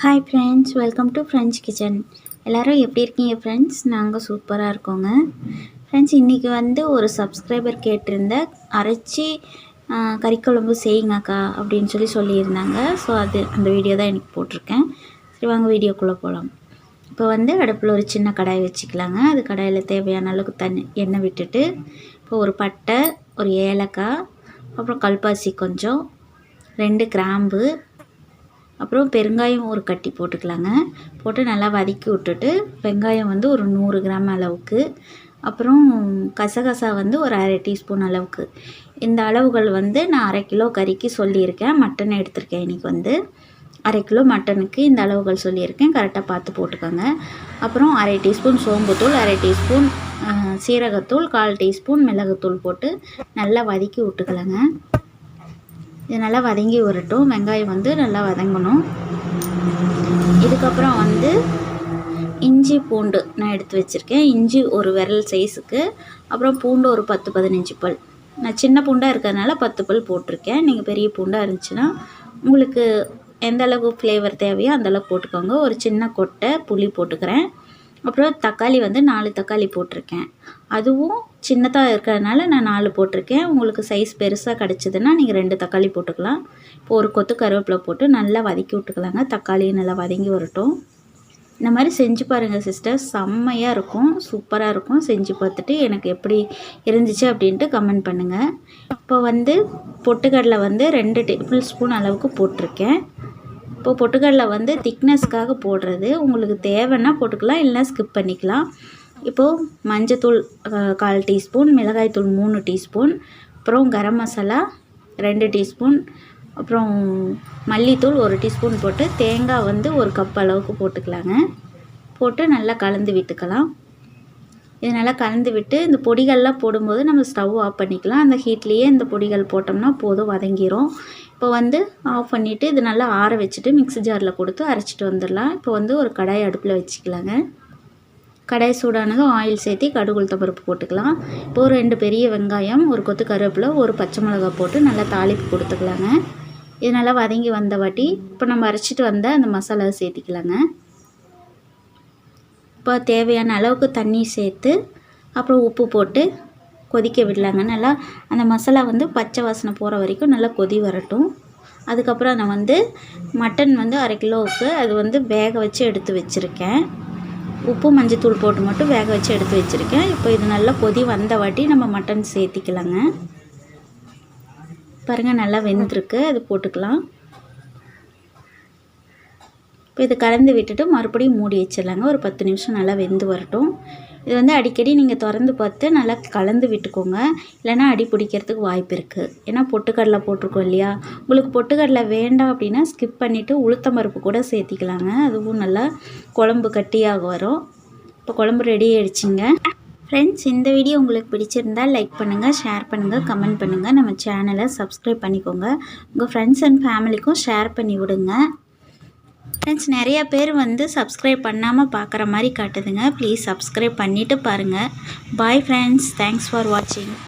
Hi friends, welcome to French kitchen. எல்லோரும் எப்படி இருக்கீங்க ஃப்ரெண்ட்ஸ்? நாங்கள் சூப்பராக இருக்கோங்க ஃப்ரெண்ட்ஸ். இன்றைக்கி வந்து ஒரு சப்ஸ்கிரைபர் கேட்டிருந்த அரைச்சி கறிக்குழம்பு செய்யுங்கக்கா அப்படின்னு சொல்லியிருந்தாங்க. ஸோ அந்த வீடியோ தான் எனக்கு போட்டிருக்கேன். சரி வாங்க வீடியோக்குள்ளே போகலாம். இப்போ வந்து அடுப்பில் ஒரு சின்ன கடாய் வச்சுக்கலாங்க. அது கடாயில் தேவையான அளவுக்கு எண்ணெய் விட்டுட்டு, இப்போ ஒரு பட்டை, ஒரு ஏலக்காய், அப்புறம் கல்பாசி கொஞ்சம், 2 கிராம்பு, அப்புறம் பெருங்காயம் ஒரு கட்டி போட்டுக்கலாங்க. போட்டு நல்லா வதக்கி விட்டுட்டு, வெங்காயம் வந்து ஒரு 100 கிராம் அளவுக்கு, அப்புறம் கசகசா வந்து ஒரு அரை டீஸ்பூன் அளவுக்கு. இந்த அளவுகள் வந்து நான் 1/2 கிலோ கறிக்கு சொல்லியிருக்கேன். மட்டன் எடுத்திருக்கேன் இன்றைக்கி வந்து 1/2 கிலோ மட்டனுக்கு இந்த அளவுகள் சொல்லியிருக்கேன். கரெக்டாக பார்த்து போட்டுக்கோங்க. அப்புறம் 1/2 டீஸ்பூன் சோம்புத்தூள், 1/2 டீஸ்பூன் சீரகத்தூள், 1/4 டீஸ்பூன் மிளகுத்தூள் போட்டு நல்லா வதக்கி விட்டுக்கலாங்க. இது நல்லா வதங்கி வரட்டும். வெங்காயம் வந்து நல்லா வதங்கணும். இதுக்கப்புறம் வந்து இஞ்சி பூண்டு நான் எடுத்து வச்சுருக்கேன். இஞ்சி ஒரு விரல் சைஸுக்கு, அப்புறம் பூண்டு ஒரு 10-15 பல். நான் சின்ன பூண்டாக இருக்கிறதுனால 10 பல் போட்டிருக்கேன். நீங்கள் பெரிய பூண்டாக இருந்துச்சுன்னா உங்களுக்கு எந்த அளவுக்கு ஃப்ளேவர் தேவையோ அந்தளவுக்கு போட்டுக்கோங்க. ஒரு சின்ன கொட்டை புளி போட்டுக்கிறேன். அப்புறம் தக்காளி வந்து 4 தக்காளி போட்டிருக்கேன். அதுவும் சின்னதாக இருக்கிறதுனால நான் 4 போட்டிருக்கேன். உங்களுக்கு சைஸ் பெருசாக கிடச்சிதுன்னா நீங்கள் 2 தக்காளி போட்டுக்கலாம். இப்போ ஒரு கொத்து கருவேப்பிலை போட்டு நல்லா வதக்கி விட்டுக்கலாங்க. தக்காளி நல்லா வதங்கி வரட்டும். இந்த மாதிரி செஞ்சு பாருங்கள் சிஸ்டர், செம்மையாக இருக்கும், சூப்பராக இருக்கும். செஞ்சு பார்த்துட்டு எனக்கு எப்படி இருந்துச்சு அப்படின்ட்டு கமெண்ட் பண்ணுங்கள். இப்போ வந்து பொட்டுக்கடலை வந்து 2 டேபிள் ஸ்பூன் அளவுக்கு போட்டிருக்கேன். இப்போ பொட்டுக்கடலை வந்து திக்னஸ்க்காக போடுறது. உங்களுக்கு தேவைன்னா போட்டுக்கலாம், இல்லைனா ஸ்கிப் பண்ணிக்கலாம். இப்போது மஞ்சத்தூள் 1/4 டீஸ்பூன், மிளகாய்த்தூள் 3 டீஸ்பூன், அப்புறம் கரம் மசாலா 2 டீஸ்பூன், அப்புறம் மல்லித்தூள் 1 டீஸ்பூன் போட்டு, தேங்காய் வந்து 1 கப் அளவுக்கு போட்டுக்கலாங்க. போட்டு நல்லா கலந்து விட்டுக்கலாம். இது நல்லா கலந்து விட்டு இந்த பொடிகள்லாம் போடும்போது நம்ம ஸ்டவ் ஆஃப் பண்ணிக்கலாம். அந்த ஹீட்லேயே இந்த பொடிகள் போட்டோம்னா போதும், வதங்கிரும். இப்போ வந்து ஆஃப் பண்ணிவிட்டு இது நல்லா ஆற வச்சுட்டு மிக்ஸி ஜாரில் கொடுத்து அரைச்சிட்டு வந்துடலாம். இப்போ வந்து ஒரு கடாய் அடுப்பில் வச்சுக்கலாங்க. கடாய் சூடானதும் ஆயில் சேர்த்து கடுகு உளுத்தம் பருப்பு போட்டுக்கலாம். இப்போ ஒரு 2 பெரிய வெங்காயம், ஒரு கொத்து கருவேப்பிலை, ஒரு பச்சை மிளகாய் போட்டு நல்லா தாளிப்பு கொடுத்துக்கலாங்க. இது நல்லா வதங்கி வந்த வாட்டி இப்போ நம்ம அரைச்சிட்டு வந்த அந்த மசாலாவை சேர்த்திக்கலாங்க. இப்போ தேவையான அளவுக்கு தண்ணி சேர்த்து அப்புறம் உப்பு போட்டு கொதிக்க விடலாங்க. நல்லா அந்த மசாலா வந்து பச்சை வாசனை போகிற வரைக்கும் நல்லா கொதி வரட்டும். அதுக்கப்புறம் நான் வந்து மட்டன் வந்து 1/2 கிலோவுக்கு அது வந்து வேக வச்சு எடுத்து வச்சுருக்கேன். உப்பு மஞ்சத்தூள் போட்டு மட்டும் வேக வச்சு எடுத்து வச்சுருக்கேன். இப்போ இது நல்லா கொதி வந்த வாட்டி நம்ம மட்டன் சேர்த்திக்கலாங்க. பாருங்கள் நல்லா வெந்திருக்கு, அது போட்டுக்கலாம். இப்போ இது கலந்து விட்டுட்டு மறுபடியும் மூடி வச்சிடலாங்க. ஒரு 10 நிமிஷம் நல்லா வெந்து வரட்டும். இது வந்து அடிக்கடி நீங்கள் திறந்து பார்த்து நல்லா கலந்து விட்டுக்கோங்க, இல்லைனா அடி பிடிக்கிறதுக்கு வாய்ப்பு இருக்குது. ஏன்னா பொட்டுக்கடலை போட்டிருக்கோம் இல்லையா. உங்களுக்கு பொட்டுக்கடலை வேண்டாம் அப்படின்னா ஸ்கிப் பண்ணிவிட்டு உளுத்தம் பருப்பு கூட சேர்த்திக்கலாங்க. அதுவும் நல்லா குழம்பு கட்டியாக வரும். இப்போ குழம்பு ரெடி ஆகிடுச்சிங்க ஃப்ரெண்ட்ஸ். இந்த வீடியோ உங்களுக்கு பிடிச்சிருந்தால் லைக் பண்ணுங்கள், ஷேர் பண்ணுங்கள், கமெண்ட் பண்ணுங்கள். நம்ம சேனலை சப்ஸ்கிரைப் பண்ணிக்கோங்க. உங்கள் ஃப்ரெண்ட்ஸ் அண்ட் ஃபேமிலிக்கும் ஷேர் பண்ணி விடுங்க ஃப்ரெண்ட்ஸ். நிறைய பேர் வந்து சப்ஸ்கிரைப் பண்ணாமல் பார்க்குற மாதிரி காட்டுதுங்க. ப்ளீஸ் சப்ஸ்கிரைப் பண்ணிவிட்டு பாருங்கள். பாய் ஃப்ரெண்ட்ஸ், தேங்க்ஸ் ஃபார் வாட்சிங்.